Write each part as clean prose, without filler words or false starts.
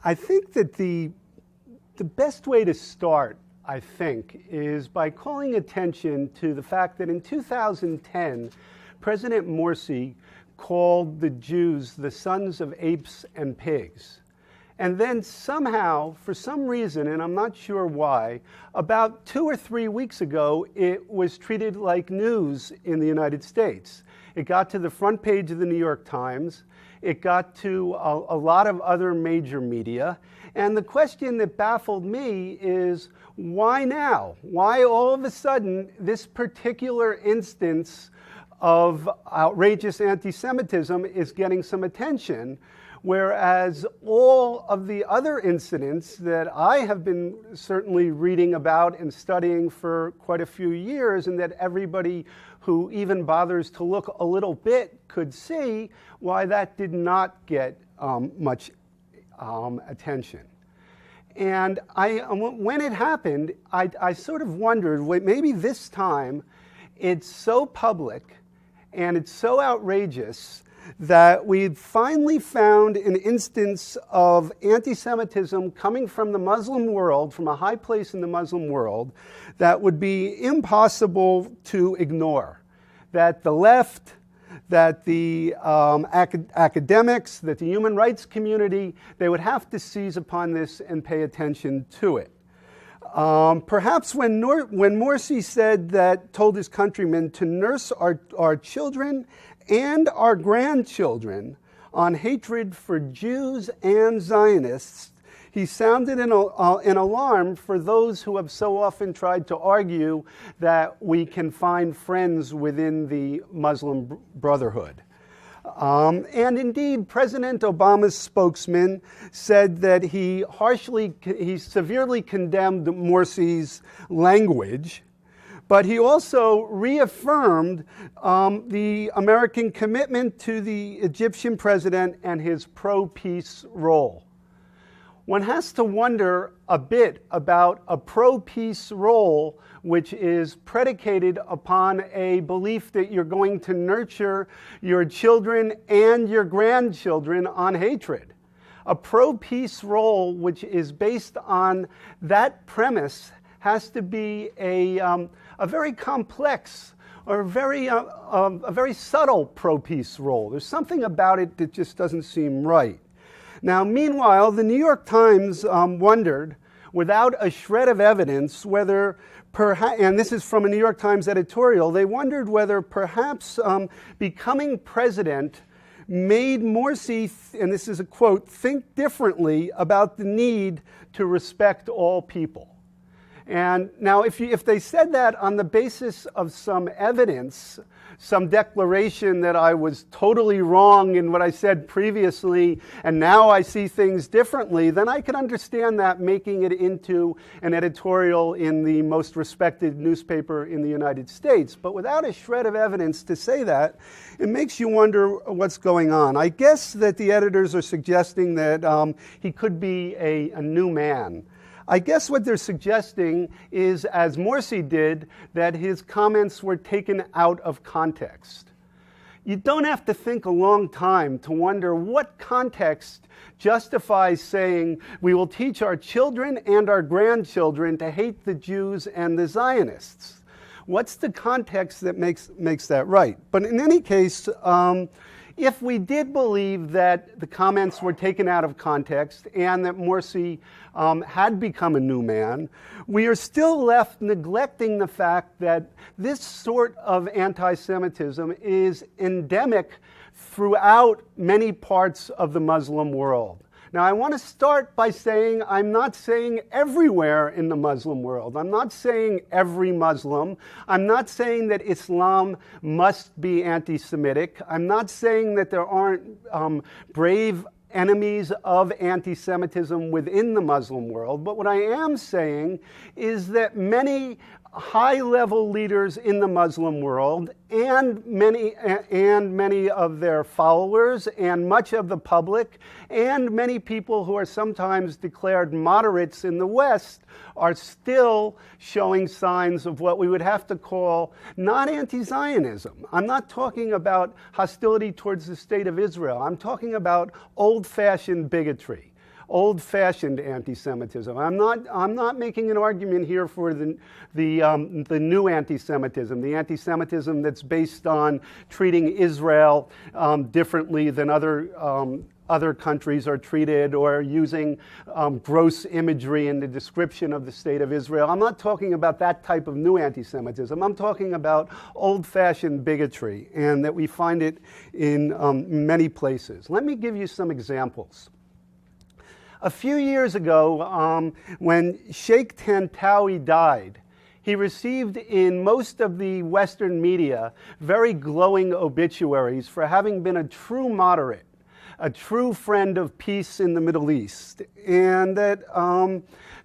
I think that the best way to start, I think, is by calling attention to the fact that in 2010, President Morsi called the Jews the sons of apes and pigs. And then somehow, for some reason, and I'm not sure why, about 2 or 3 weeks ago, it was treated like news in the United States. It got to the front page of the New York Times. It got to a lot of other major media. And the question that baffled me is, why now? Why all of a sudden this particular instance of outrageous anti-Semitism is getting some attention, whereas all of the other incidents that I have been certainly reading about and studying for quite a few years, and that everybody who even bothers to look a little bit could see, why that did not get much attention. And when it happened, I sort of wondered, wait, maybe this time it's so public and it's so outrageous that we'd finally found an instance of anti-Semitism coming from the Muslim world, from a high place in the Muslim world, that would be impossible to ignore. That the left, that the academics, that the human rights community, they would have to seize upon this and pay attention to it. Perhaps when Morsi told his countrymen to nurse our children and our grandchildren on hatred for Jews and Zionists, he sounded an alarm for those who have so often tried to argue that we can find friends within the Muslim Brotherhood. And indeed, President Obama's spokesman said that he severely condemned Morsi's language, but he also reaffirmed the American commitment to the Egyptian president and his pro-peace role. One has to wonder a bit about a pro-peace role which is predicated upon a belief that you're going to nurture your children and your grandchildren on hatred. A pro-peace role which is based on that premise has to be a very complex or a very subtle pro-peace role. There's something about it that just doesn't seem right. Now, meanwhile, the New York Times wondered, without a shred of evidence, whether perhaps, and this is from a New York Times editorial, they wondered whether perhaps becoming president made Morsi, and this is a quote, think differently about the need to respect all people. And now, if they said that on the basis of some evidence, some declaration that I was totally wrong in what I said previously, and now I see things differently, then I could understand that making it into an editorial in the most respected newspaper in the United States. But without a shred of evidence to say that, it makes you wonder what's going on. I guess that the editors are suggesting that he could be a new man. I guess what they're suggesting is, as Morsi did, that his comments were taken out of context. You don't have to think a long time to wonder what context justifies saying we will teach our children and our grandchildren to hate the Jews and the Zionists. What's the context that makes that right? But in any case, if we did believe that the comments were taken out of context and that Morsi had become a new man, we are still left neglecting the fact that this sort of anti-Semitism is endemic throughout many parts of the Muslim world. Now, I want to start by saying I'm not saying everywhere in the Muslim world. I'm not saying every Muslim. I'm not saying that Islam must be anti-Semitic. I'm not saying that there aren't brave enemies of anti-Semitism within the Muslim world. But what I am saying is that many high-level leaders in the Muslim world and many of their followers and much of the public and many people who are sometimes declared moderates in the West are still showing signs of what we would have to call not anti-Zionism. I'm not talking about hostility towards the state of Israel. I'm talking about old-fashioned bigotry. old-fashioned anti-Semitism. I'm not making an argument here for the new anti-Semitism, the anti-Semitism that's based on treating Israel differently than other countries are treated, or using gross imagery in the description of the state of Israel. I'm not talking about that type of new anti-Semitism. I'm talking about old-fashioned bigotry, and that we find it in many places. Let me give you some examples. A few years ago, when Sheikh Tantawi died, he received in most of the Western media very glowing obituaries for having been a true moderate, a true friend of peace in the Middle East, and that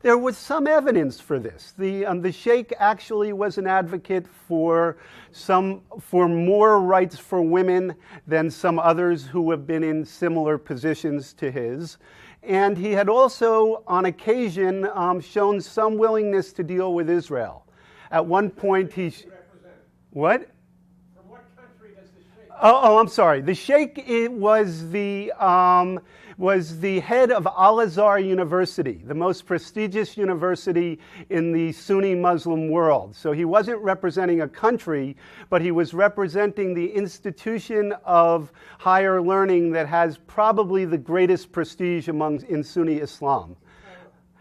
there was some evidence for this. The Sheikh actually was an advocate for more rights for women than some others who have been in similar positions to his. And he had also, on occasion, shown some willingness to deal with Israel. At one point, What? Oh, I'm sorry. The Sheikh was the head of Al-Azhar University, the most prestigious university in the Sunni Muslim world. So he wasn't representing a country, but he was representing the institution of higher learning that has probably the greatest prestige in Sunni Islam.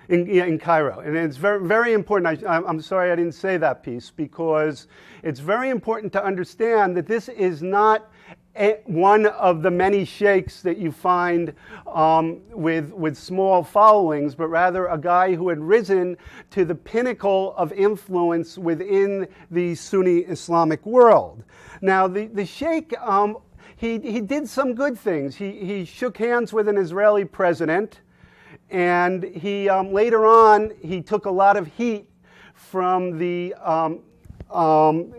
In Cairo. And it's very, very important. I'm sorry I didn't say that piece, because it's very important to understand that this is not one of the many sheikhs that you find with small followings, but rather a guy who had risen to the pinnacle of influence within the Sunni Islamic world. Now, the sheikh, he did some good things. He shook hands with an Israeli president. And he later on, he took a lot of heat from the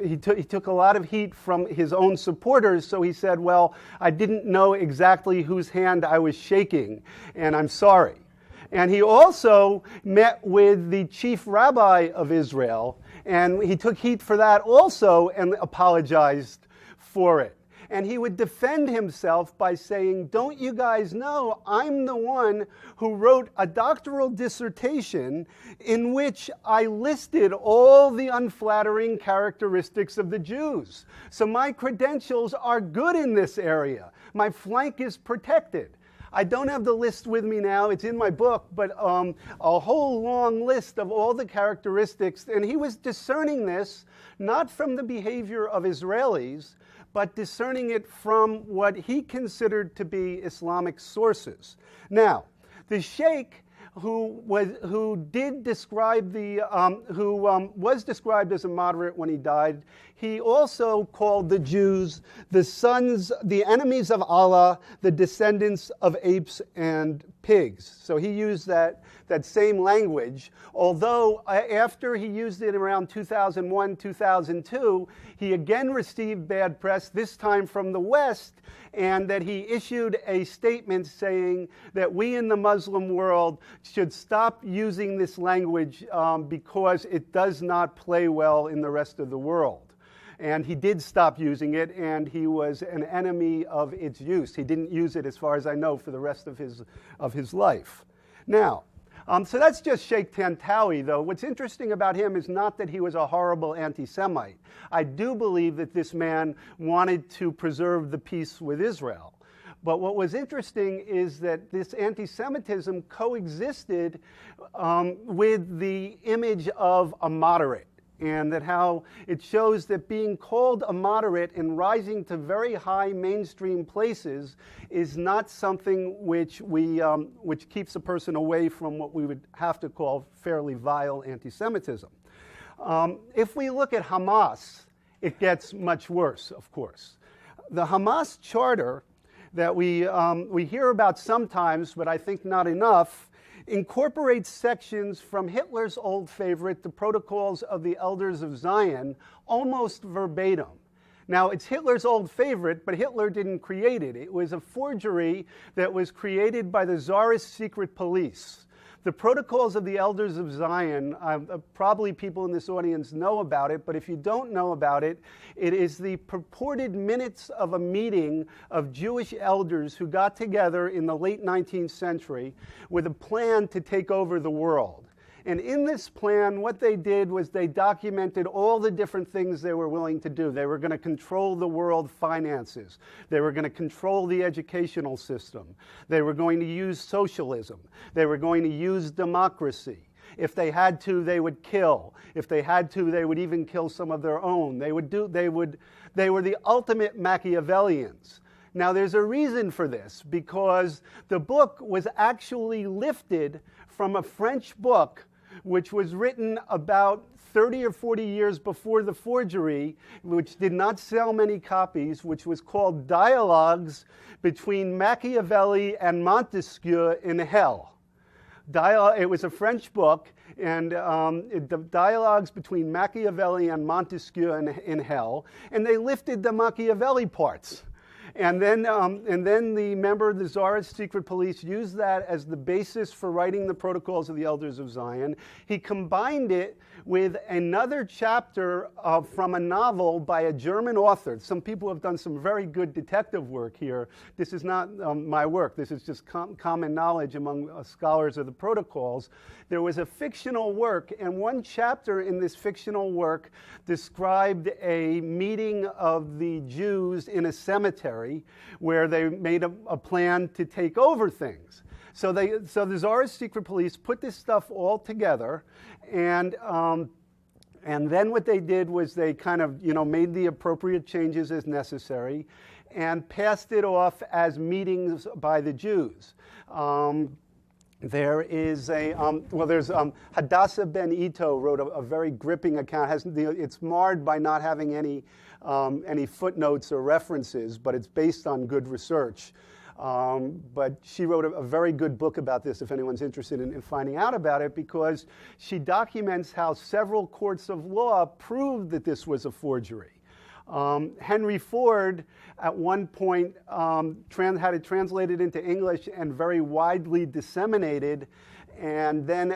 he took a lot of heat from his own supporters. So he said, "Well, I didn't know exactly whose hand I was shaking, and I'm sorry." And he also met with the chief rabbi of Israel, and he took heat for that also, and apologized for it. And he would defend himself by saying, "Don't you guys know I'm the one who wrote a doctoral dissertation in which I listed all the unflattering characteristics of the Jews. So my credentials are good in this area. My flank is protected." I don't have the list with me now, it's in my book, but a whole long list of all the characteristics. And he was discerning this not from the behavior of Israelis, but discerning it from what he considered to be Islamic sources. Now, the sheikh who was described as a moderate when he died, he also called the Jews the enemies of Allah, the descendants of apes and pigs. So he used that same language, although after he used it around 2001, 2002, he again received bad press, this time from the West, and that he issued a statement saying that we in the Muslim world should stop using this language because it does not play well in the rest of the world. And he did stop using it, and he was an enemy of its use. He didn't use it, as far as I know, for the rest of his life. Now, so that's just Sheikh Tantawi, though. What's interesting about him is not that he was a horrible anti-Semite. I do believe that this man wanted to preserve the peace with Israel. But what was interesting is that this anti-Semitism coexisted with the image of a moderate, and that how it shows that being called a moderate and rising to very high mainstream places is not something which keeps a person away from what we would have to call fairly vile anti-Semitism. If we look at Hamas, it gets much worse, of course. The Hamas charter that we hear about sometimes, but I think not enough, incorporates sections from Hitler's old favorite, the Protocols of the Elders of Zion, almost verbatim. Now, it's Hitler's old favorite, but Hitler didn't create it. It was a forgery that was created by the Tsarist secret police. The Protocols of the Elders of Zion, probably people in this audience know about it, but if you don't know about it, it is the purported minutes of a meeting of Jewish elders who got together in the late 19th century with a plan to take over the world. And in this plan, what they did was they documented all the different things they were willing to do. They were going to control the world finances. They were going to control the educational system. They were going to use socialism. They were going to use democracy. If they had to, they would kill. If they had to, they would even kill some of their own. They were the ultimate Machiavellians. Now, there's a reason for this, because the book was actually lifted from a French book which was written about 30 or 40 years before the forgery, which did not sell many copies, which was called Dialogues Between Machiavelli and Montesquieu in Hell. It was a French book, and the dialogues between Machiavelli and Montesquieu in Hell, and they lifted the Machiavelli parts. And then the member of the Tsarist secret police used that as the basis for writing the Protocols of the Elders of Zion. He combined it with another chapter from a novel by a German author. Some people have done some very good detective work here. This is not my work. This is just common knowledge among scholars of the Protocols. There was a fictional work, and one chapter in this fictional work described a meeting of the Jews in a cemetery where they made a plan to take over things. So the Tsarist secret police put this stuff all together, and then what they did was they kind of, made the appropriate changes as necessary, and passed it off as meetings by the Jews. There is Hadassah Ben Ito wrote a very gripping account. It's marred by not having any footnotes or references, but it's based on good research. But she wrote a very good book about this, if anyone's interested in finding out about it, because she documents how several courts of law proved that this was a forgery. Henry Ford, at one point, had it translated into English and very widely disseminated, and then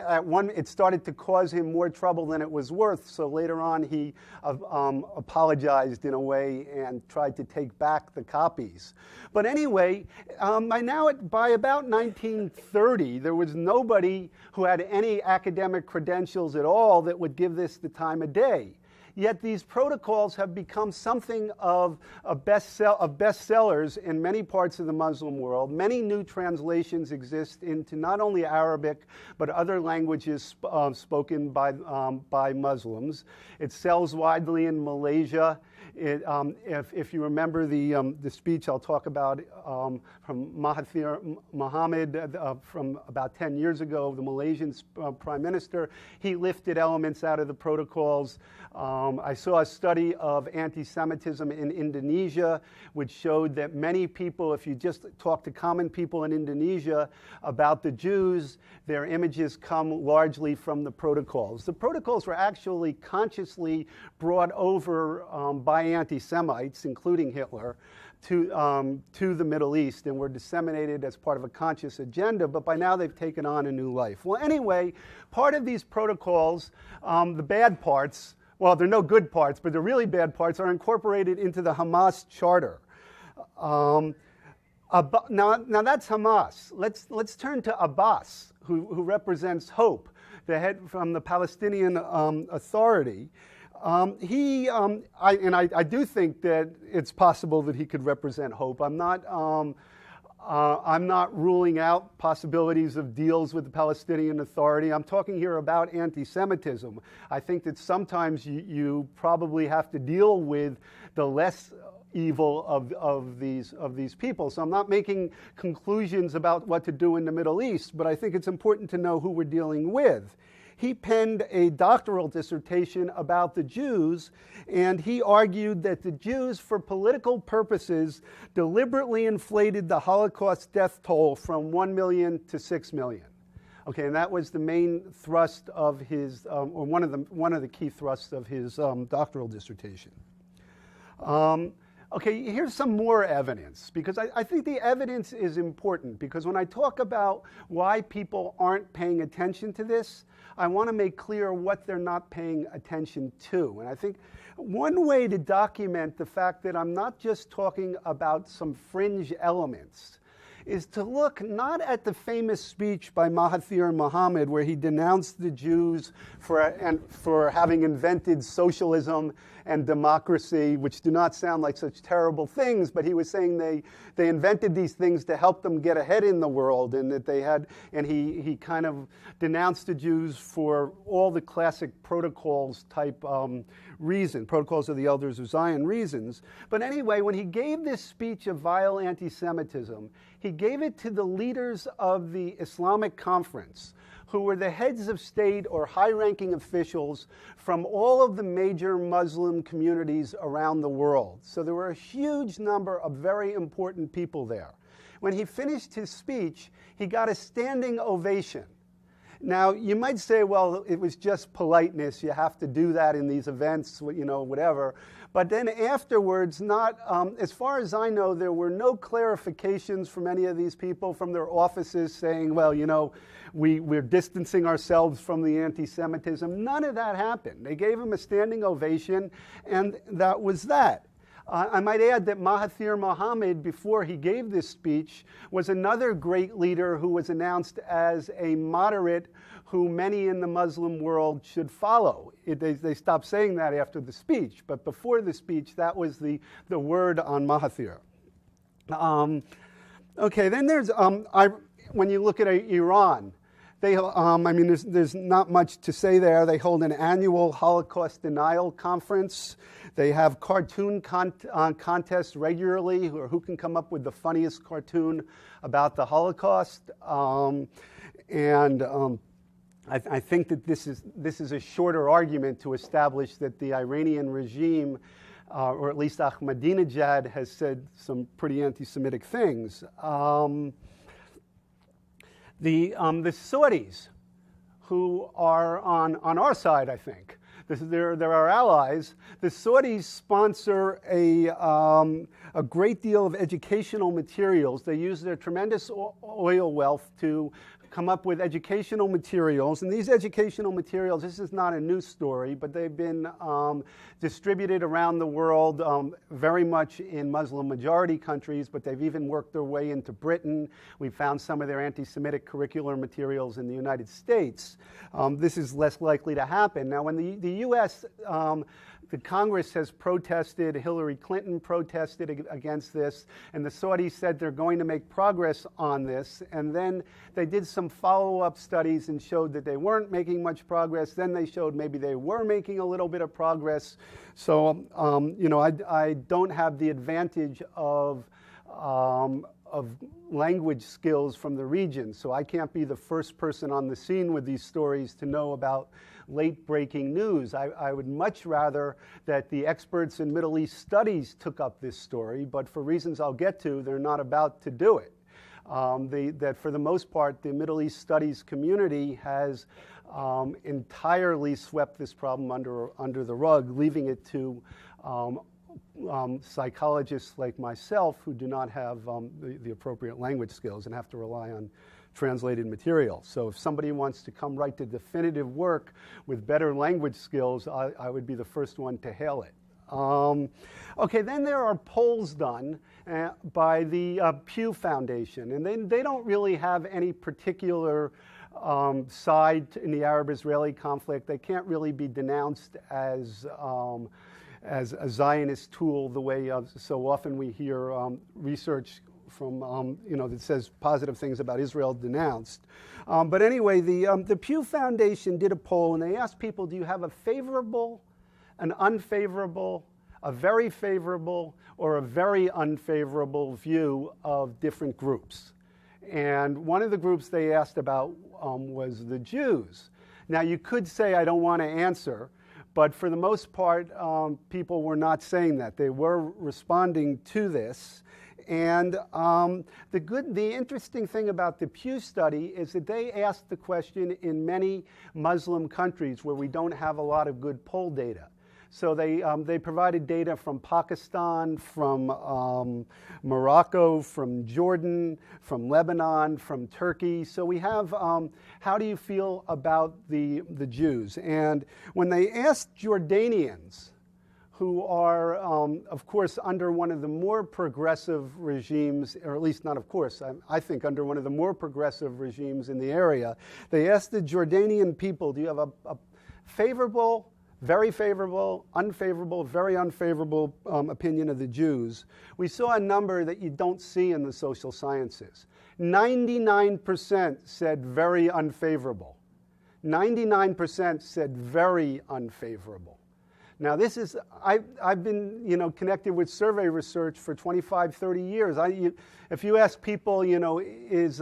it started to cause him more trouble than it was worth, so later on he apologized in a way and tried to take back the copies. But anyway, by about 1930, there was nobody who had any academic credentials at all that would give this the time of day. Yet these protocols have become something of bestsellers in many parts of the Muslim world. Many new translations exist into not only Arabic, but other languages spoken by Muslims. It sells widely in Malaysia. If you remember the speech I'll talk about from Mahathir Mohamad from about 10 years ago, the Malaysian Prime Minister, he lifted elements out of the protocols. I saw a study of anti-Semitism in Indonesia, which showed that many people, if you just talk to common people in Indonesia about the Jews, their images come largely from the protocols. The protocols were actually consciously brought over by anti-Semites, including Hitler, to the Middle East, and were disseminated as part of a conscious agenda, but by now they've taken on a new life. Well, anyway, part of these protocols, the bad parts, well, there are no good parts, but the really bad parts are incorporated into the Hamas charter. Now that's Hamas. Let's turn to Abbas, who represents hope, the head from the Palestinian Authority. I do think that it's possible that he could represent hope. I'm not ruling out possibilities of deals with the Palestinian Authority. I'm talking here about anti-Semitism. I think that sometimes you probably have to deal with the less evil of these people. So I'm not making conclusions about what to do in the Middle East, but I think it's important to know who we're dealing with. He penned a doctoral dissertation about the Jews, and he argued that the Jews, for political purposes, deliberately inflated the Holocaust death toll from 1 million to 6 million. Okay, and that was the main thrust of his, or one of the key thrusts of his doctoral dissertation. Okay, here's some more evidence, because I think the evidence is important, because when I talk about why people aren't paying attention to this, I want to make clear what they're not paying attention to. And I think one way to document the fact that I'm not just talking about some fringe elements is to look not at the famous speech by Mahathir Mohamad where he denounced the Jews for having invented socialism and democracy, which do not sound like such terrible things, but he was saying they invented these things to help them get ahead in the world, and that they had, and he kind of denounced the Jews for all the classic protocols type protocols of the elders of Zion reasons. But anyway, when he gave this speech of vile anti-Semitism, he gave it to the leaders of the Islamic Conference, who were the heads of state or high-ranking officials from all of the major Muslim communities around the world. So there were a huge number of very important people there. When he finished his speech, he got a standing ovation. Now, you might say, well, it was just politeness. You have to do that in these events, you know, whatever. But then afterwards, as far as I know, there were no clarifications from any of these people from their offices saying, well, you know, we're distancing ourselves from the anti-Semitism. None of that happened. They gave him a standing ovation, and that was that. I might add that Mahathir Mohamad, before he gave this speech, was another great leader who was announced as a moderate who many in the Muslim world should follow. They stopped saying that after the speech, but before the speech, that was the word on Mahathir. Okay, then there's, when you look at Iran, there's not much to say there. They hold an annual Holocaust denial conference. They have cartoon contests regularly, who can come up with the funniest cartoon about the Holocaust. I think that this is a shorter argument to establish that the Iranian regime, or at least Ahmadinejad, has said some pretty anti-Semitic things. The Saudis, who are on our side, I think, they're our allies. The Saudis sponsor a great deal of educational materials. They use their tremendous oil wealth to come up with educational materials. And these educational materials, this is not a news story, but they've been distributed around the world, very much in Muslim majority countries, but they've even worked their way into Britain. We found some of their anti-Semitic curricular materials in the United States. This is less likely to happen. Now, when the U.S., the Congress has protested, Hillary Clinton protested against this, and the Saudis said they're going to make progress on this, and then they did some follow-up studies and showed that they weren't making much progress. Then they showed maybe they were making a little bit of progress. So, you know, I don't have the advantage of language skills from the region, so I can't be the first person on the scene with these stories to know about late-breaking news. I would much rather that the experts in Middle East studies took up this story, but for reasons I'll get to, they're not about to do it. That for the most part, the Middle East studies community has entirely swept this problem under the rug, leaving it to psychologists like myself who do not have the appropriate language skills and have to rely on translated material. So if somebody wants to come write the definitive work with better language skills, I would be the first one to hail it. Okay, then there are polls done by the Pew Foundation, and they don't really have any particular side in the Arab-Israeli conflict. They can't really be denounced as a Zionist tool, the way so often we hear research from that says positive things about Israel denounced. But anyway, the Pew Foundation did a poll, and they asked people, do you have a favorable, an unfavorable, a very favorable, or a very unfavorable view of different groups? And one of the groups they asked about was the Jews. Now, you could say, I don't want to answer, but for the most part, people were not saying that. They were responding to this. And the interesting thing about the Pew study is that they asked the question in many Muslim countries where we don't have a lot of good poll data. So they provided data from Pakistan, from Morocco, from Jordan, from Lebanon, from Turkey. So we have, how do you feel about the Jews? And when they asked Jordanians, who are, of course, under one of the more progressive regimes, or at least not of course, I think under one of the more progressive regimes in the area, they asked the Jordanian people, do you have a favorable, very favorable, unfavorable, very unfavorable opinion of the Jews? We saw a number that you don't see in the social sciences. 99% said very unfavorable. 99% said very unfavorable. Now this is, I've been, connected with survey research for 25, 30 years. If you ask people, is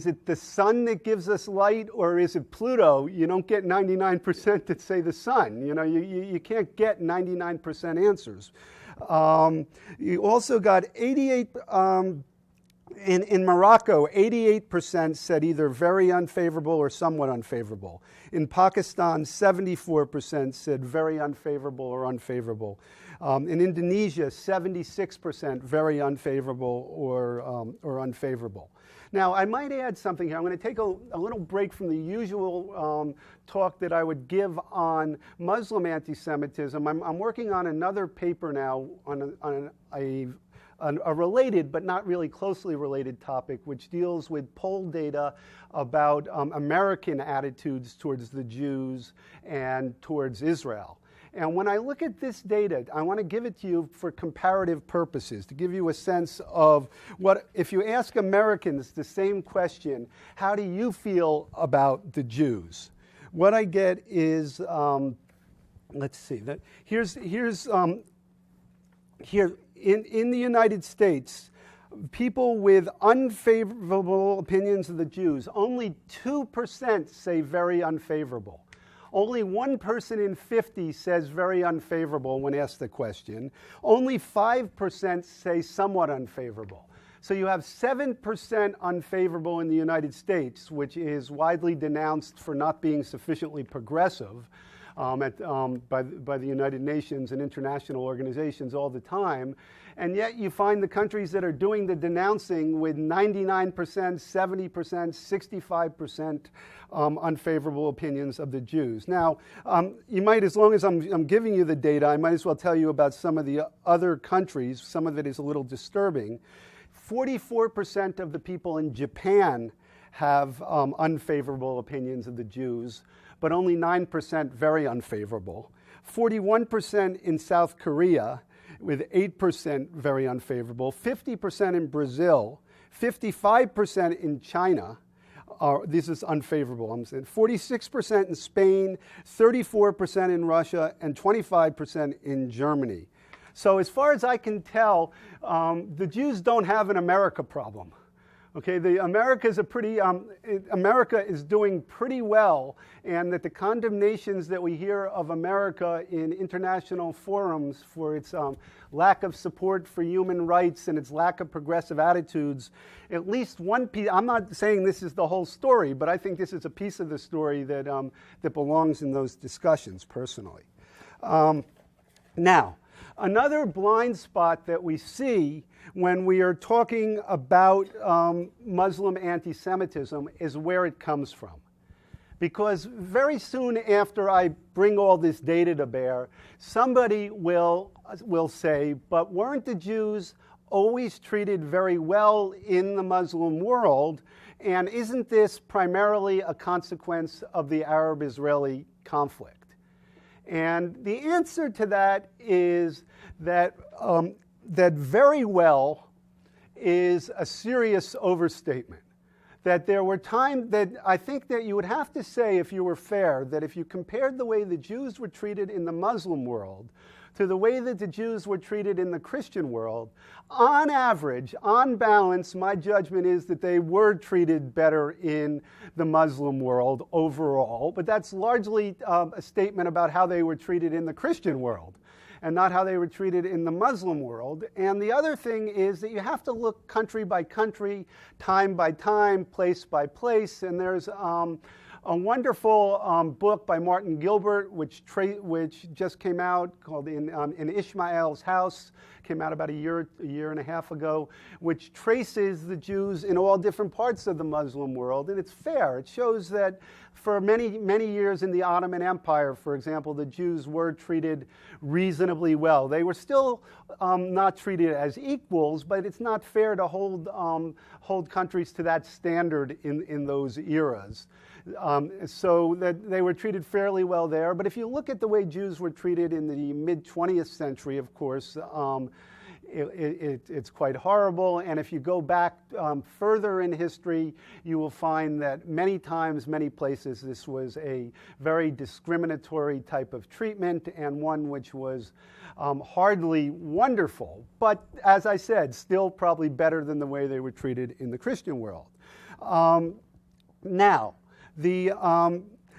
it the sun that gives us light or is it Pluto? You don't get 99% that say the sun. You can't get 99% answers. You also got 88, in Morocco, 88% said either very unfavorable or somewhat unfavorable. In Pakistan, 74% said very unfavorable or unfavorable. In Indonesia, 76% very unfavorable or unfavorable. Now, I might add something here. I'm going to take a little break from the usual talk that I would give on Muslim anti-Semitism. I'm working on another paper now on a related but not really closely related topic, which deals with poll data about American attitudes towards the Jews and towards Israel. And when I look at this data, I want to give it to you for comparative purposes, to give you a sense of what, if you ask Americans the same question, how do you feel about the Jews? What I get is, let's see, here's in the United States, people with unfavorable opinions of the Jews, only 2% say very unfavorable. Only 1 person in 50 says very unfavorable when asked the question. Only 5% say somewhat unfavorable. So you have 7% unfavorable in the United States, which is widely denounced for not being sufficiently progressive by the United Nations and international organizations all the time. And yet you find the countries that are doing the denouncing with 99%, 70%, 65% unfavorable opinions of the Jews. Now, you might, as long as I'm giving you the data, I might as well tell you about some of the other countries. Some of it is a little disturbing. 44% of the people in Japan have unfavorable opinions of the Jews, but only 9% very unfavorable. 41% in South Korea, with 8% very unfavorable. 50% in Brazil, 55% in China. This is unfavorable, I'm saying. 46% in Spain, 34% in Russia, and 25% in Germany. So as far as I can tell, the Jews don't have an America problem. Okay, America is doing pretty well, and that the condemnations that we hear of America in international forums for its lack of support for human rights and its lack of progressive attitudes, at least one piece, I'm not saying this is the whole story, but I think this is a piece of the story that, that belongs in those discussions personally. Now, another blind spot that we see when we are talking about Muslim anti-Semitism is where it comes from. Because very soon after I bring all this data to bear, somebody will say, but weren't the Jews always treated very well in the Muslim world? And isn't this primarily a consequence of the Arab-Israeli conflict? And the answer to that is that that very well is a serious overstatement. That there were times that I think that you would have to say, if you were fair, that if you compared the way the Jews were treated in the Muslim world to the way that the Jews were treated in the Christian world, on average, on balance, my judgment is that they were treated better in the Muslim world overall, but that's largely a statement about how they were treated in the Christian world and not how they were treated in the Muslim world. And the other thing is that you have to look country by country, time by time, place by place, and there's a wonderful book by Martin Gilbert, which just came out, called In Ishmael's House, came out about a year and a half ago, which traces the Jews in all different parts of the Muslim world. And it's fair. It shows that for many, many years in the Ottoman Empire, for example, the Jews were treated reasonably well. They were still not treated as equals, but it's not fair to hold countries to that standard in those eras. So that they were treated fairly well there. But if you look at the way Jews were treated in the mid-20th century, of course, it's quite horrible. And if you go back further in history, you will find that many times, many places, this was a very discriminatory type of treatment, and one which was hardly wonderful. But as I said, still probably better than the way they were treated in the Christian world.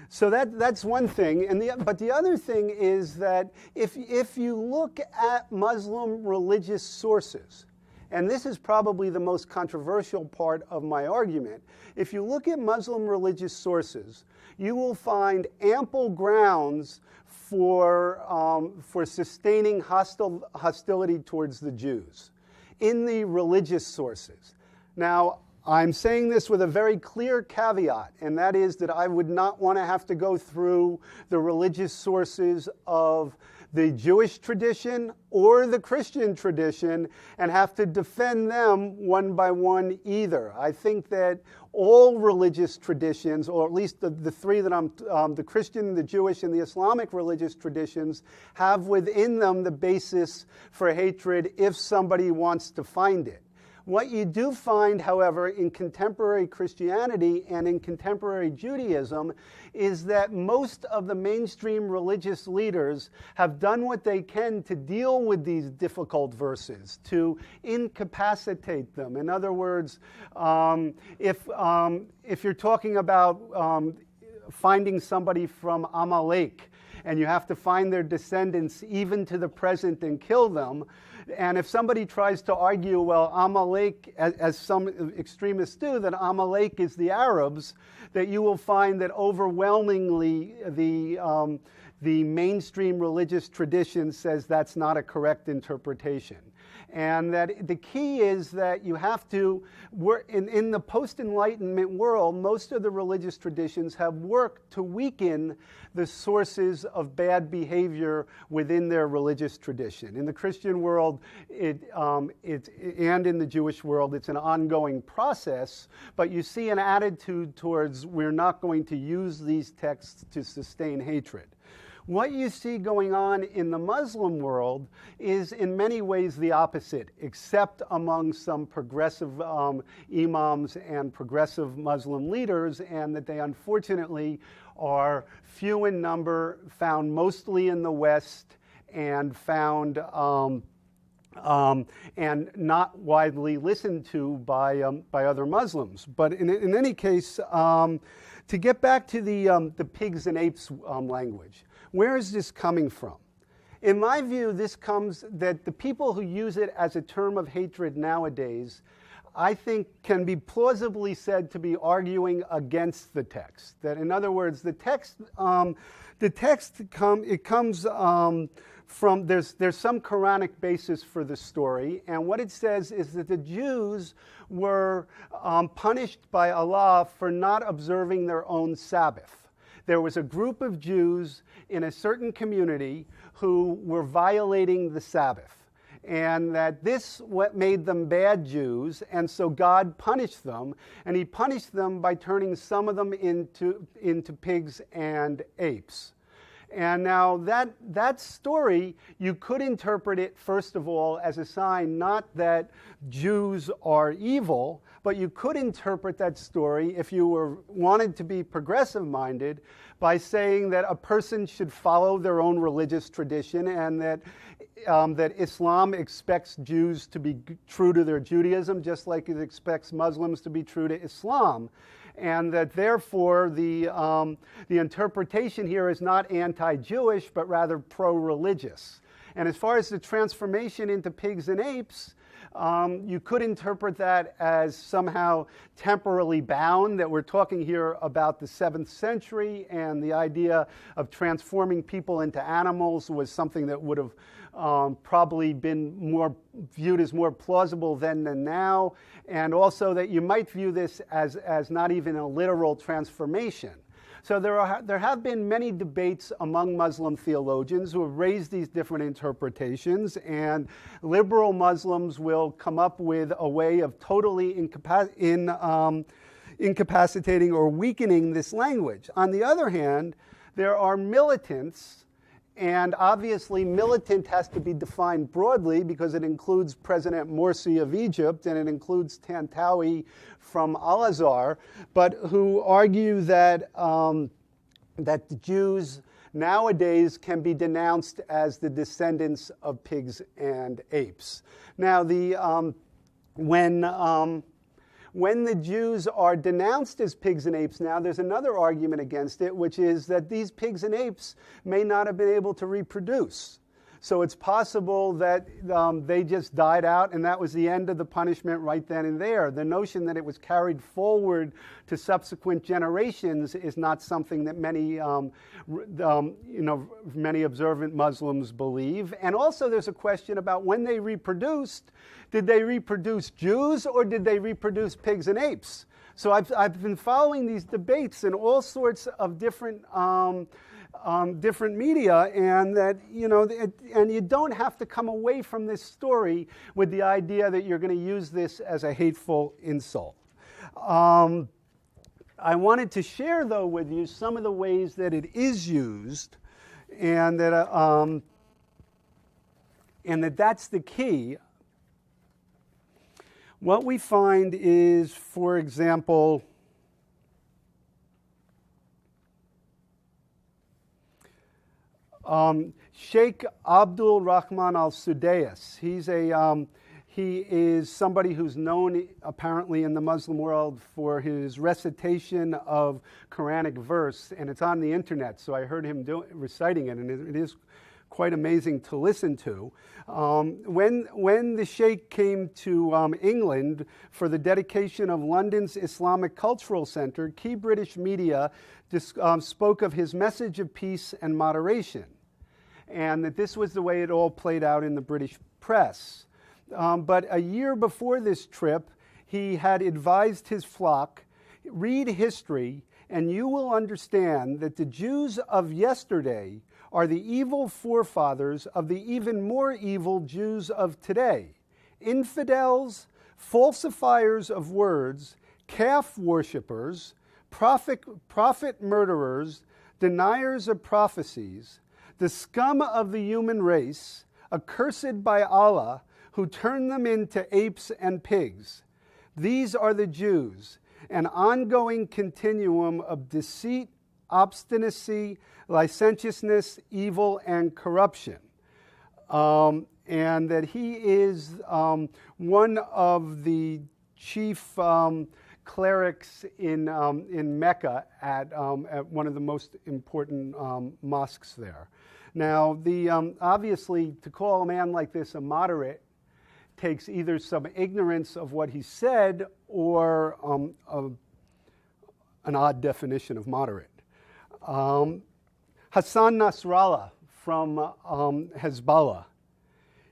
So that's one thing, but the other thing is that if you look at Muslim religious sources, and this is probably the most controversial part of my argument, if you look at Muslim religious sources, you will find ample grounds for sustaining hostility towards the Jews in the religious sources. Now, I'm saying this with a very clear caveat, and that is that I would not want to have to go through the religious sources of the Jewish tradition or the Christian tradition and have to defend them one by one either. I think that all religious traditions, or at least the three that the Christian, the Jewish, and the Islamic religious traditions, have within them the basis for hatred if somebody wants to find it. What you do find, however, in contemporary Christianity and in contemporary Judaism is that most of the mainstream religious leaders have done what they can to deal with these difficult verses, to incapacitate them. In other words, if you're talking about finding somebody from Amalek, and you have to find their descendants even to the present and kill them. And if somebody tries to argue, well, Amalek, as some extremists do, that Amalek is the Arabs, that you will find that overwhelmingly the mainstream religious tradition says that's not a correct interpretation. And that the key is that you have to work in the post-Enlightenment world. Most of the religious traditions have worked to weaken the sources of bad behavior within their religious tradition. In the Christian world, and in the Jewish world, it's an ongoing process. But you see an attitude towards we're not going to use these texts to sustain hatred. What you see going on in the Muslim world is in many ways the opposite, except among some progressive imams and progressive Muslim leaders, and that they unfortunately are few in number, found mostly in the West, and found and not widely listened to by other Muslims. But in any case, to get back to the pigs and apes language, where is this coming from? In my view, this comes that the people who use it as a term of hatred nowadays, I think, can be plausibly said to be arguing against the text. That, in other words, the text comes from there's some Quranic basis for the story, and what it says is that the Jews were punished by Allah for not observing their own Sabbath. There was a group of Jews in a certain community who were violating the Sabbath, and that this what made them bad Jews, and so God punished them, and he punished them by turning some of them into pigs and apes. And now that story, you could interpret it, first of all, as a sign not that Jews are evil, but you could interpret that story, if you wanted to be progressive-minded, by saying that a person should follow their own religious tradition, and that Islam expects Jews to be true to their Judaism, just like it expects Muslims to be true to Islam. And that therefore the interpretation here is not anti-Jewish, but rather pro-religious. And as far as the transformation into pigs and apes, You could interpret that as somehow temporally bound, that we're talking here about the 7th century, and the idea of transforming people into animals was something that would have probably been more viewed as more plausible then than now, and also that you might view this as not even a literal transformation. So there have been many debates among Muslim theologians who have raised these different interpretations, and liberal Muslims will come up with a way of totally incapacitating or weakening this language. On the other hand, there are militants, and obviously militant has to be defined broadly because it includes President Morsi of Egypt and it includes Tantawi from Al-Azhar, but who argue that, that the Jews nowadays can be denounced as the descendants of pigs and apes. Now, when the Jews are denounced as pigs and apes now, there's another argument against it, which is that these pigs and apes may not have been able to reproduce. So it's possible that they just died out and that was the end of the punishment right then and there. The notion that it was carried forward to subsequent generations is not something that many observant Muslims believe. And also there's a question about when they reproduced. Did they reproduce Jews or did they reproduce pigs and apes? So I've been following these debates in all sorts of different media, and that and you don't have to come away from this story with the idea that you're going to use this as a hateful insult. I wanted to share, though, with you some of the ways that it is used, and that's the key. What we find is, for example, Sheikh Abdul Rahman al-Sudais. He is somebody who's known apparently in the Muslim world for his recitation of Quranic verse, and it's on the internet, so I heard him reciting it, and it is quite amazing to listen to. When the Sheikh came to England for the dedication of London's Islamic Cultural Centre, key British media spoke of his message of peace and moderation, and that this was the way it all played out in the British press. But a year before this trip, he had advised his flock, read history, and you will understand that the Jews of yesterday are the evil forefathers of the even more evil Jews of today. Infidels, falsifiers of words, calf worshippers, prophet murderers, deniers of prophecies, the scum of the human race, accursed by Allah, who turned them into apes and pigs. These are the Jews, an ongoing continuum of deceit, obstinacy, licentiousness, evil, and corruption. And that he is one of the chief clerics in Mecca at one of the most important mosques there. Now, obviously, to call a man like this a moderate takes either some ignorance of what he said or an odd definition of moderate. Hassan Nasrallah from Hezbollah,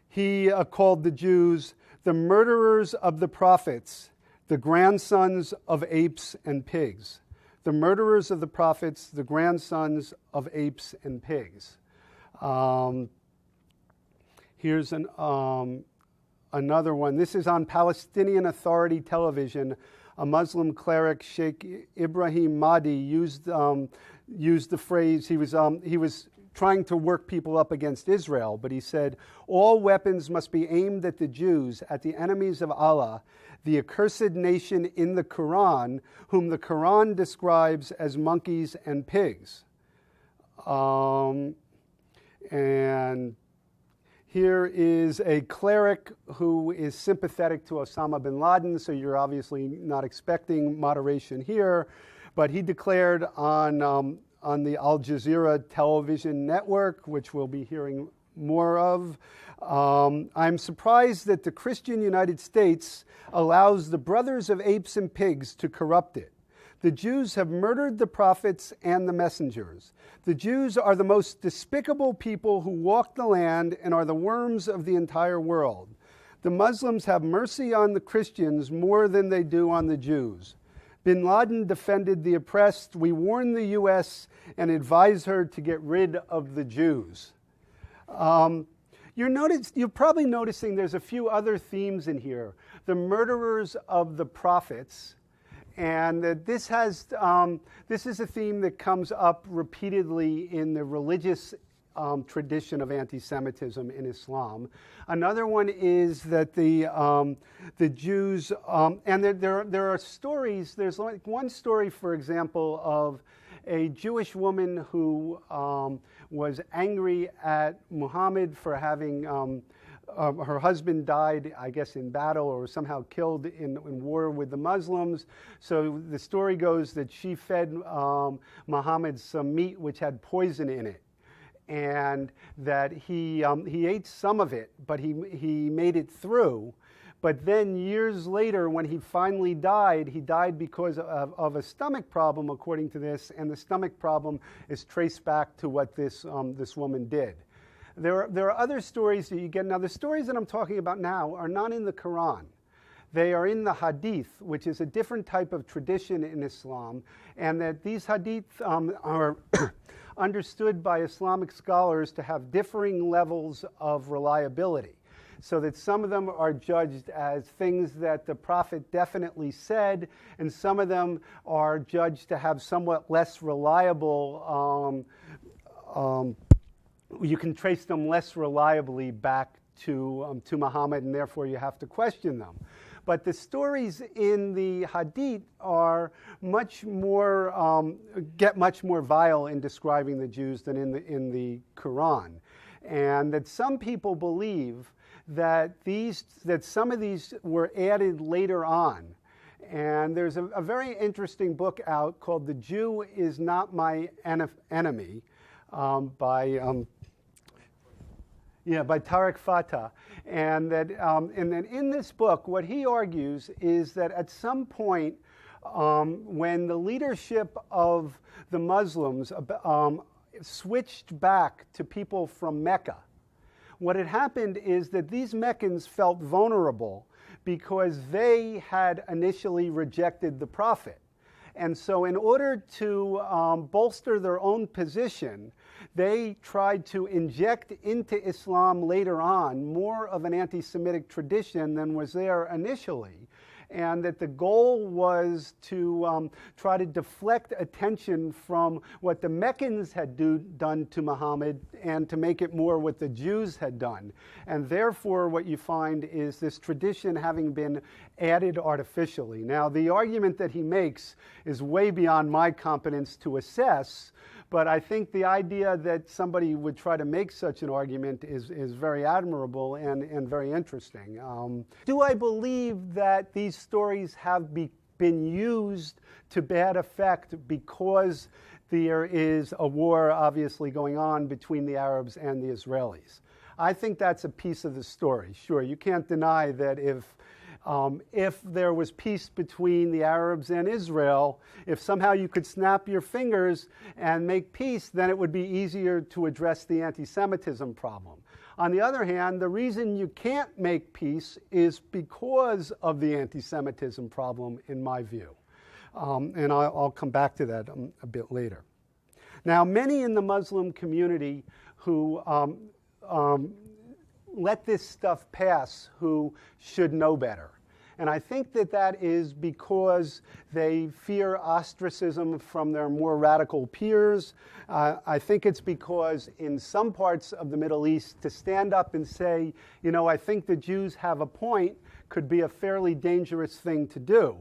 he called the Jews the murderers of the prophets, the grandsons of apes and pigs. The murderers of the prophets, the grandsons of apes and pigs. Here's another one. This is on Palestinian Authority television. A Muslim cleric, Sheikh Ibrahim Mahdi, used the phrase. He was trying to work people up against Israel, but he said, all weapons must be aimed at the Jews, at the enemies of Allah, the accursed nation in the Quran, whom the Quran describes as monkeys and pigs. And here is a cleric who is sympathetic to Osama bin Laden, so you're obviously not expecting moderation here, but he declared on the Al Jazeera television network, which we'll be hearing more of. I'm surprised that the Christian United States allows the brothers of apes and pigs to corrupt it. The Jews have murdered the prophets and the messengers. The Jews are the most despicable people who walk the land and are the worms of the entire world. The Muslims have mercy on the Christians more than they do on the Jews. Bin Laden defended the oppressed. We warn the U.S. and advise her to get rid of the Jews. You're probably noticing there's a few other themes in here. The murderers of the prophets. And this is a theme that comes up repeatedly in the religious tradition of anti-Semitism in Islam. Another one is that the Jews, and there are stories. There's like one story, for example, of a Jewish woman who was angry at Muhammad for having her husband died, I guess, in battle or somehow killed in war with the Muslims. So the story goes that she fed Muhammad some meat which had poison in it, and that he ate some of it, but he made it through. But then years later, when he finally died, he died because of a stomach problem, according to this, and the stomach problem is traced back to what this woman did. There are other stories that you get. Now, the stories that I'm talking about now are not in the Quran. They are in the Hadith, which is a different type of tradition in Islam, and that these Hadith are understood by Islamic scholars to have differing levels of reliability. So that some of them are judged as things that the Prophet definitely said, and some of them are judged to have somewhat less reliable, you can trace them less reliably back to Muhammad, and therefore you have to question them. But the stories in the Hadith are much more, get much more vile in describing the Jews than in the Quran. And that some people believe that some of these were added later on. And there's a very interesting book out called "The Jew Is Not My Enemy" by Tariq Fatah. And that in this book, what he argues is that at some point, when the leadership of the Muslims switched back to people from Mecca, what had happened is that these Meccans felt vulnerable because they had initially rejected the Prophet. And so in order to bolster their own position, they tried to inject into Islam later on more of an anti-Semitic tradition than was there initially. And that the goal was to try to deflect attention from what the Meccans had done to Muhammad and to make it more what the Jews had done. And therefore what you find is this tradition having been added artificially. Now, the argument that he makes is way beyond my competence to assess, but I think the idea that somebody would try to make such an argument is very admirable and very interesting. Do I believe that these stories have been used to bad effect because there is a war obviously going on between the Arabs and the Israelis? I think that's a piece of the story. Sure, you can't deny that if there was peace between the Arabs and Israel, if somehow you could snap your fingers and make peace, then it would be easier to address the anti-Semitism problem. On the other hand, the reason you can't make peace is because of the anti-Semitism problem, in my view. And I'll come back to that a bit later. Now, many in the Muslim community who let this stuff pass who should know better. And I think that is because they fear ostracism from their more radical peers. I think it's because in some parts of the Middle East, to stand up and say, I think the Jews have a point, could be a fairly dangerous thing to do.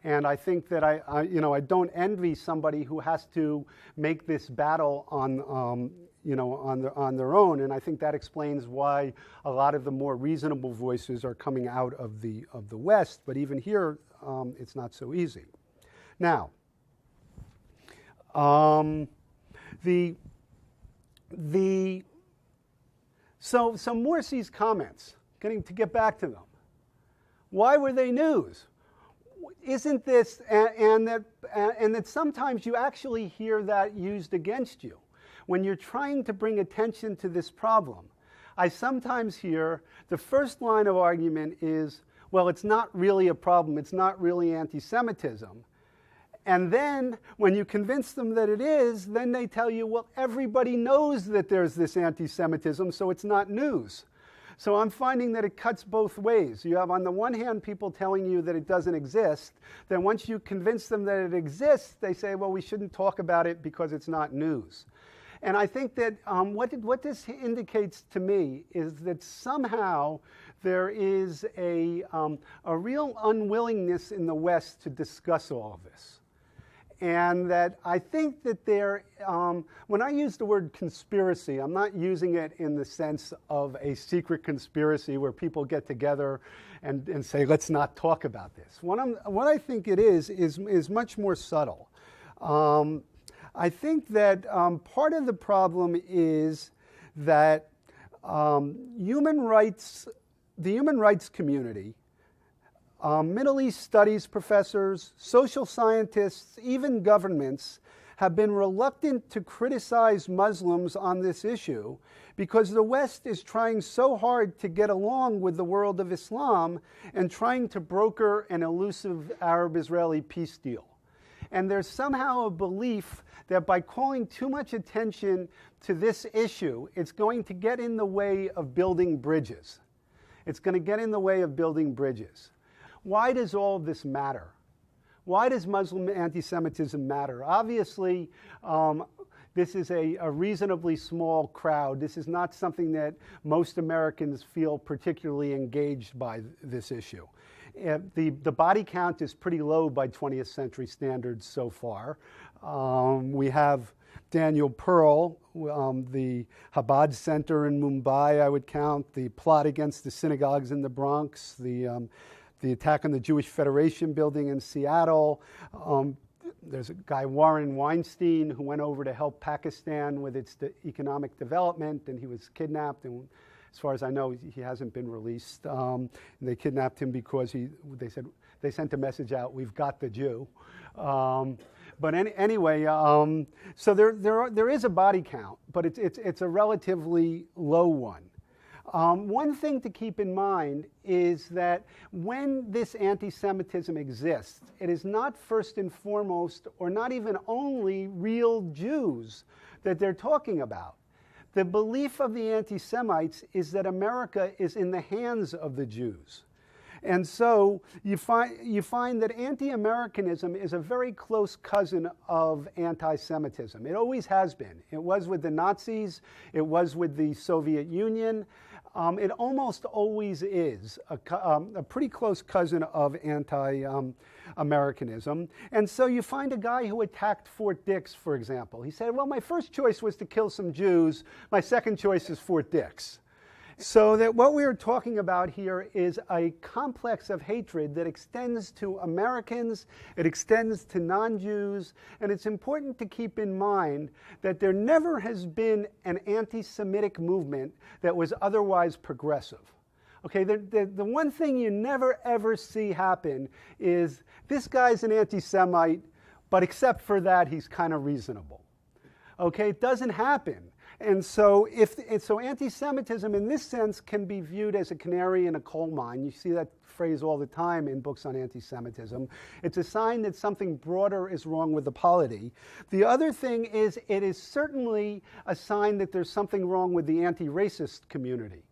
And I think that I don't envy somebody who has to make this battle on their own, and I think that explains why a lot of the more reasonable voices are coming out of the West. But even here, it's not so easy. Now, So Morsi's comments, to get back to them, why were they news? Isn't this, and that sometimes you actually hear that used against you when you're trying to bring attention to this problem. I sometimes hear the first line of argument is, well, it's not really a problem, it's not really anti-Semitism. And then when you convince them that it is, then they tell you, well, everybody knows that there's this anti-Semitism, so it's not news. So I'm finding that it cuts both ways. You have, on the one hand, people telling you that it doesn't exist. Then once you convince them that it exists, they say, well, we shouldn't talk about it because it's not news. And I think that what this indicates to me is that somehow there is a real unwillingness in the West to discuss all of this. And that I think that when I use the word conspiracy, I'm not using it in the sense of a secret conspiracy where people get together and say, let's not talk about this. What I think it is much more subtle. I think that part of the problem is that the human rights community, Middle East studies professors, social scientists, even governments have been reluctant to criticize Muslims on this issue because the West is trying so hard to get along with the world of Islam and trying to broker an elusive Arab-Israeli peace deal. And there's somehow a belief that by calling too much attention to this issue, it's going to get in the way of building bridges. It's going to get in the way of building bridges. Why does all of this matter? Why does Muslim anti-Semitism matter? Obviously, this is a reasonably small crowd. This is not something that most Americans feel particularly engaged by this issue. The body count is pretty low by 20th century standards so far. We have Daniel Pearl, the Chabad Center in Mumbai, I would count, the plot against the synagogues in the Bronx, the attack on the Jewish Federation building in Seattle. There's a guy, Warren Weinstein, who went over to help Pakistan with its economic development, and he was kidnapped, and as far as I know, he hasn't been released. And they kidnapped him because they sent a message out, we've got the Jew. But anyway, so there is a body count, but it's a relatively low one. One thing to keep in mind is that when this anti-Semitism exists, it is not first and foremost, or not even only, real Jews that they're talking about. The belief of the anti-Semites is that America is in the hands of the Jews. And so you find that anti-Americanism is a very close cousin of anti-Semitism. It always has been. It was with the Nazis. It was with the Soviet Union. It almost always is a pretty close cousin of anti-Americanism. And so you find a guy who attacked Fort Dix, for example. He said, well, my first choice was to kill some Jews. My second choice is Fort Dix. So that what we are talking about here is a complex of hatred that extends to Americans, it extends to non-Jews, and it's important to keep in mind that there never has been an anti-Semitic movement that was otherwise progressive. Okay, the one thing you never ever see happen is this guy's an anti-Semite, but except for that, he's kind of reasonable. Okay, it doesn't happen. And so anti-Semitism in this sense can be viewed as a canary in a coal mine. You see that phrase all the time in books on anti-Semitism. It's a sign that something broader is wrong with the polity. The other thing is it is certainly a sign that there's something wrong with the anti-racist community.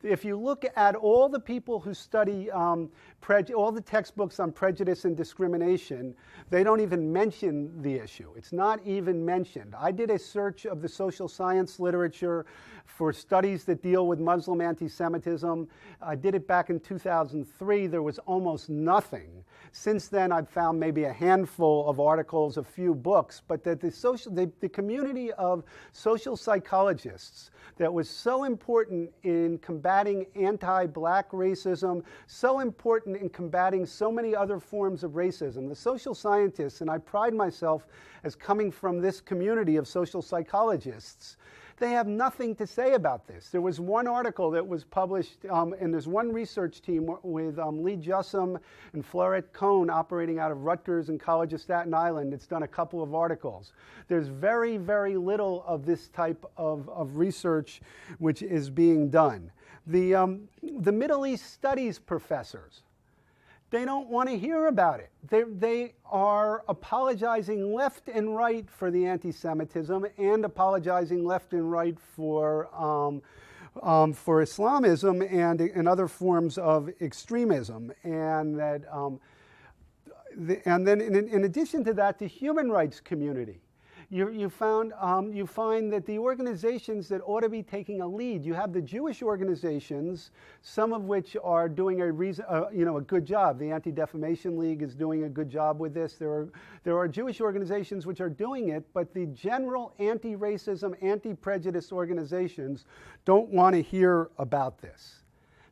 If you look at all the people who study all the textbooks on prejudice and discrimination, they don't even mention the issue. It's not even mentioned. I did a search of the social science literature for studies that deal with Muslim anti-Semitism. I did it back in 2003. There was almost nothing. Since then, I've found maybe a handful of articles, a few books, but that the community of social psychologists that was so important in combating anti-black racism, so important in combating so many other forms of racism. The social scientists, and I pride myself as coming from this community of social psychologists, They have nothing to say about this. There was one article that was published, and there's one research team with Lee Jussum and Florette Cohn operating out of Rutgers and College of Staten Island. It's done a couple of articles. There's very, very little of this type of research which is being done. The Middle East studies professors, they don't want to hear about it. They are apologizing left and right for the anti-Semitism and apologizing left and right for Islamism and other forms of extremism. And that, and then in addition to that, the human rights community. You find that the organizations that ought to be taking a lead, you have the Jewish organizations, some of which are doing a good job. The Anti-Defamation League is doing a good job with this. There are Jewish organizations which are doing it, but the general anti-racism, anti-prejudice organizations don't want to hear about this.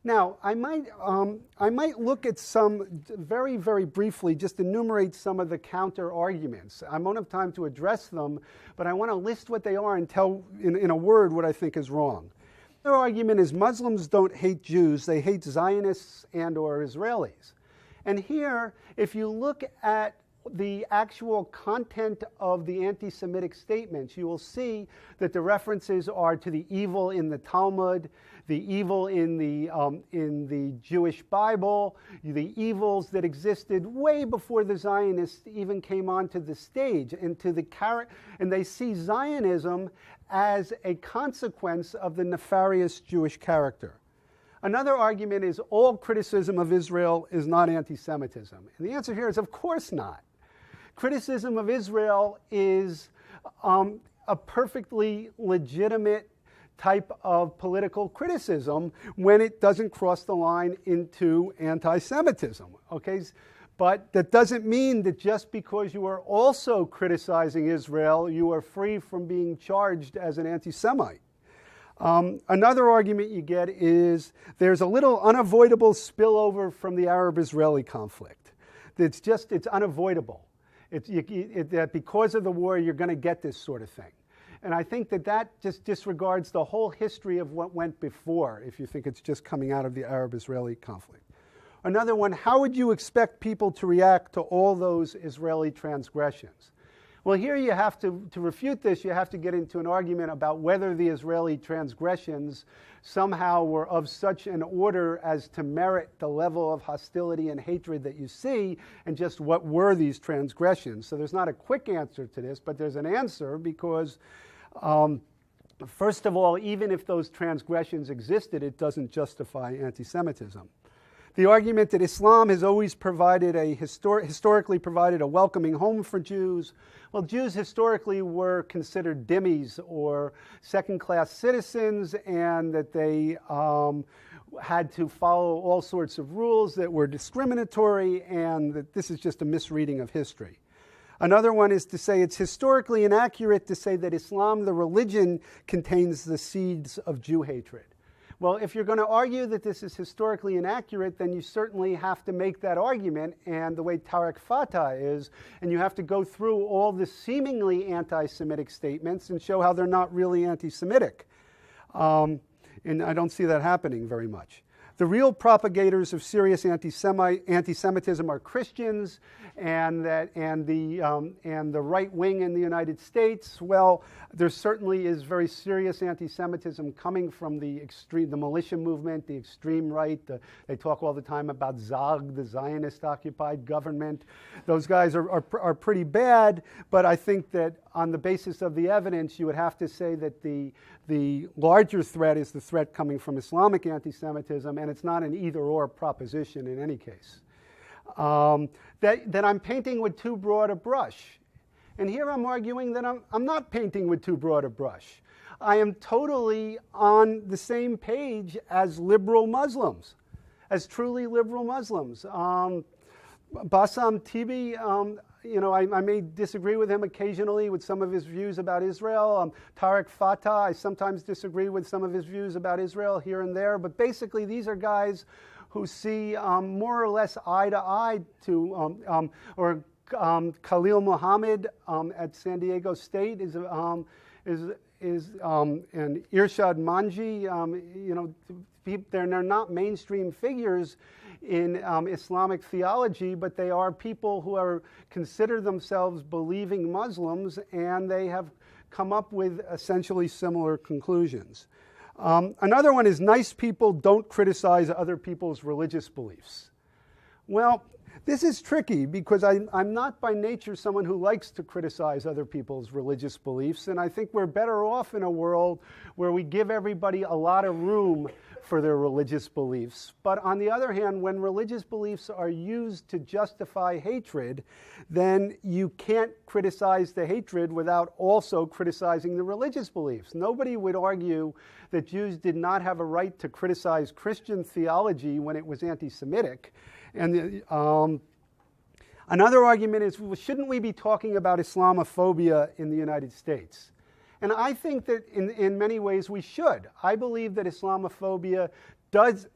Now, I might look at some, very, very briefly, just enumerate some of the counter arguments. I won't have time to address them, but I want to list what they are and tell in a word what I think is wrong. Their argument is Muslims don't hate Jews, they hate Zionists and or Israelis. And here, if you look at the actual content of the anti-Semitic statements, you will see that the references are to the evil in the Talmud, the evil in the Jewish Bible, the evils that existed way before the Zionists even came onto the stage, and they see Zionism as a consequence of the nefarious Jewish character. Another argument is all criticism of Israel is not anti-Semitism. And the answer here is of course not. Criticism of Israel is a perfectly legitimate type of political criticism when it doesn't cross the line into anti-Semitism. Okay? But that doesn't mean that just because you are also criticizing Israel, you are free from being charged as an anti-Semite. Another argument you get is there's a little unavoidable spillover from the Arab-Israeli conflict. It's unavoidable. That because of the war, you're going to get this sort of thing. And I think that just disregards the whole history of what went before, if you think it's just coming out of the Arab-Israeli conflict. Another one, how would you expect people to react to all those Israeli transgressions? Well, here you have to refute this, you have to get into an argument about whether the Israeli transgressions somehow were of such an order as to merit the level of hostility and hatred that you see, and just what were these transgressions. So there's not a quick answer to this, but there's an answer because, first of all, even if those transgressions existed, it doesn't justify anti-Semitism. The argument that Islam has always provided historically provided a welcoming home for Jews. Well, Jews historically were considered dhimmis or second-class citizens, and that they had to follow all sorts of rules that were discriminatory, and that this is just a misreading of history. Another one is to say it's historically inaccurate to say that Islam, the religion, contains the seeds of Jew hatred. Well, if you're going to argue that this is historically inaccurate, then you certainly have to make that argument, and the way Tarek Fatah is, and you have to go through all the seemingly anti-Semitic statements and show how they're not really anti-Semitic. And I don't see that happening very much. The real propagators of serious anti-Semitism are Christians, and the right wing in the United States. Well, there certainly is very serious anti-Semitism coming from the militia movement, the extreme right. They talk all the time about Zag, the Zionist-occupied government. Those guys are pretty bad, but I think that on the basis of the evidence, you would have to say that the larger threat is the threat coming from Islamic anti-Semitism, and it's not an either-or proposition in any case. That I'm painting with too broad a brush. And here I'm arguing that I'm not painting with too broad a brush. I am totally on the same page as liberal Muslims, as truly liberal Muslims. Bassam Tibi, I may disagree with him occasionally with some of his views about Israel. Tarek Fatah, I sometimes disagree with some of his views about Israel here and there. But basically, these are guys who see more or less eye to eye to, Khalil Muhammad at San Diego State and Irshad Manji, they're not mainstream figures in Islamic theology, but they are people who consider themselves believing Muslims, and they have come up with essentially similar conclusions. Another one is nice people don't criticize other people's religious beliefs. Well, this is tricky because I'm not by nature someone who likes to criticize other people's religious beliefs, and I think we're better off in a world where we give everybody a lot of room for their religious beliefs. But on the other hand, when religious beliefs are used to justify hatred, then you can't criticize the hatred without also criticizing the religious beliefs. Nobody would argue that Jews did not have a right to criticize Christian theology when it was anti-Semitic. And another argument is, well, shouldn't we be talking about Islamophobia in the United States? And I think that in many ways we should. I believe that Islamophobia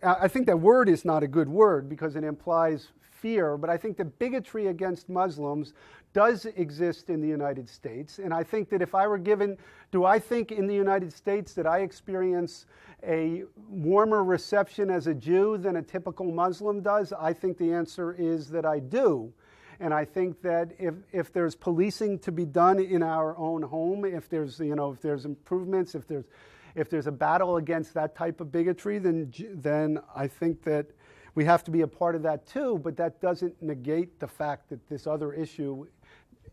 I think that word is not a good word because it implies fear, but I think that bigotry against Muslims does exist in the United States. And I think that if I were given, do I think in the United States that I experience a warmer reception as a Jew than a typical Muslim does? I think the answer is that I do. And I think that if there's policing to be done in our own home, if there's improvements, if there's a battle against that type of bigotry, then I think that we have to be a part of that too. But that doesn't negate the fact that this other issue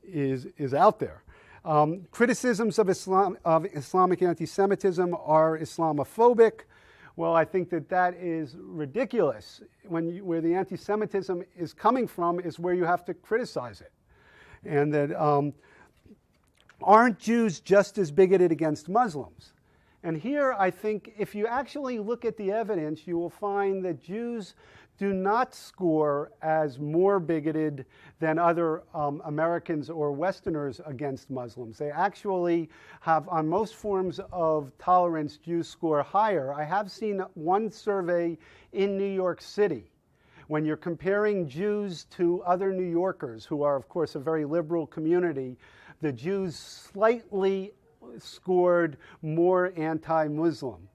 is out there. Criticisms of Islamic anti-Semitism are Islamophobic. Well, I think that is ridiculous. Where the anti-Semitism is coming from is where you have to criticize it. And that aren't Jews just as bigoted against Muslims? And here I think if you actually look at the evidence, you will find that Jews do not score as more bigoted than other Americans or Westerners against Muslims. They actually have, on most forms of tolerance, Jews score higher. I have seen one survey in New York City. When you're comparing Jews to other New Yorkers, who are, of course, a very liberal community, the Jews slightly scored more anti-Muslim.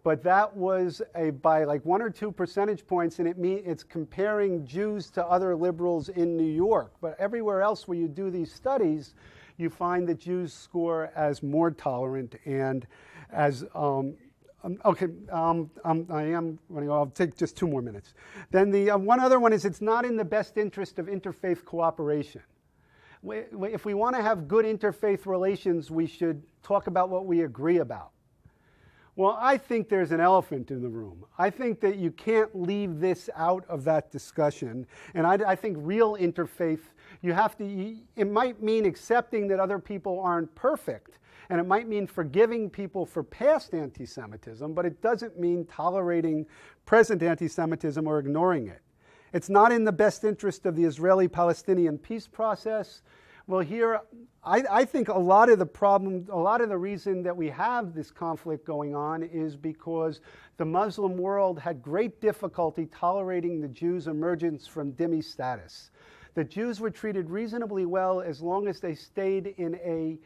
But that was by like 1 or 2 percentage points, and it's comparing Jews to other liberals in New York. But everywhere else where you do these studies, you find that Jews score as more tolerant and as I am running. I'll take just 2 more minutes. Then the one other one is it's not in the best interest of interfaith cooperation. If we want to have good interfaith relations, we should talk about what we agree about. Well, I think there's an elephant in the room. I think that you can't leave this out of that discussion. And I think real interfaith, it might mean accepting that other people aren't perfect. And it might mean forgiving people for past anti-Semitism, but it doesn't mean tolerating present anti-Semitism or ignoring it. It's not in the best interest of the Israeli-Palestinian peace process. Well, here, I think a lot of the reason that we have this conflict going on is because the Muslim world had great difficulty tolerating the Jews' emergence from dhimmi status. The Jews were treated reasonably well as long as they stayed in a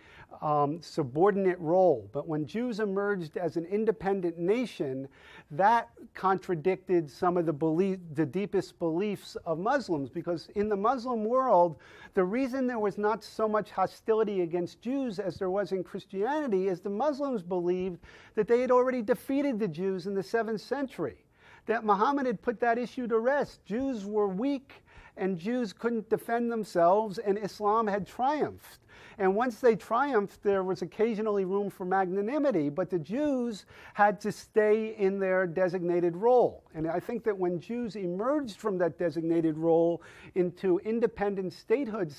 subordinate role. But when Jews emerged as an independent nation, that contradicted some of the deepest beliefs of Muslims. Because in the Muslim world, the reason there was not so much hostility against Jews as there was in Christianity is the Muslims believed that they had already defeated the Jews in the 7th century. That Muhammad had put that issue to rest. Jews were weak and Jews couldn't defend themselves, and Islam had triumphed. And once they triumphed, there was occasionally room for magnanimity, but the Jews had to stay in their designated role. And I think that when Jews emerged from that designated role into independent statehood,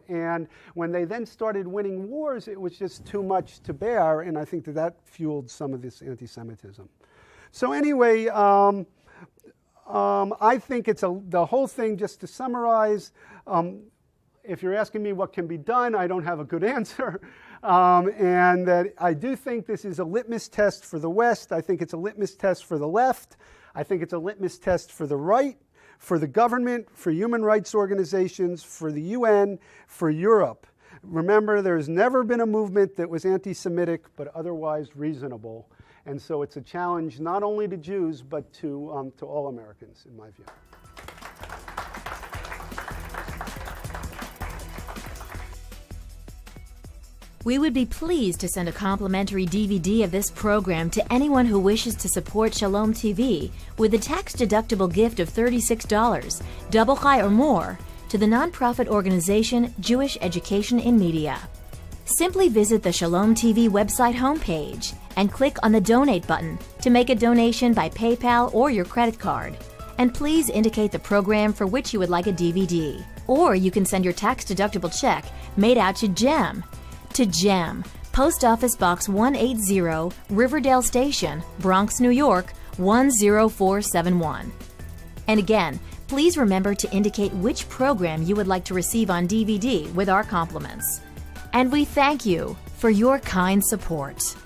and when they then started winning wars, it was just too much to bear, and I think that fueled some of this anti-Semitism. So anyway, I think it's the whole thing, just to summarize, if you're asking me what can be done, I don't have a good answer. And that I do think this is a litmus test for the West. I think it's a litmus test for the left. I think it's a litmus test for the right, for the government, for human rights organizations, for the UN, for Europe. Remember, there's never been a movement that was anti-Semitic but otherwise reasonable. And so it's a challenge not only to Jews, but to all Americans, in my view. We would be pleased to send a complimentary DVD of this program to anyone who wishes to support Shalom TV with a tax-deductible gift of $36, double high or more, to the nonprofit organization Jewish Education in Media. Simply visit the Shalom TV website homepage and click on the Donate button to make a donation by PayPal or your credit card. And please indicate the program for which you would like a DVD. Or you can send your tax-deductible check made out to GEM. To GEM, Post Office Box 180, Riverdale Station, Bronx, New York, 10471. And again, please remember to indicate which program you would like to receive on DVD with our compliments. And we thank you for your kind support.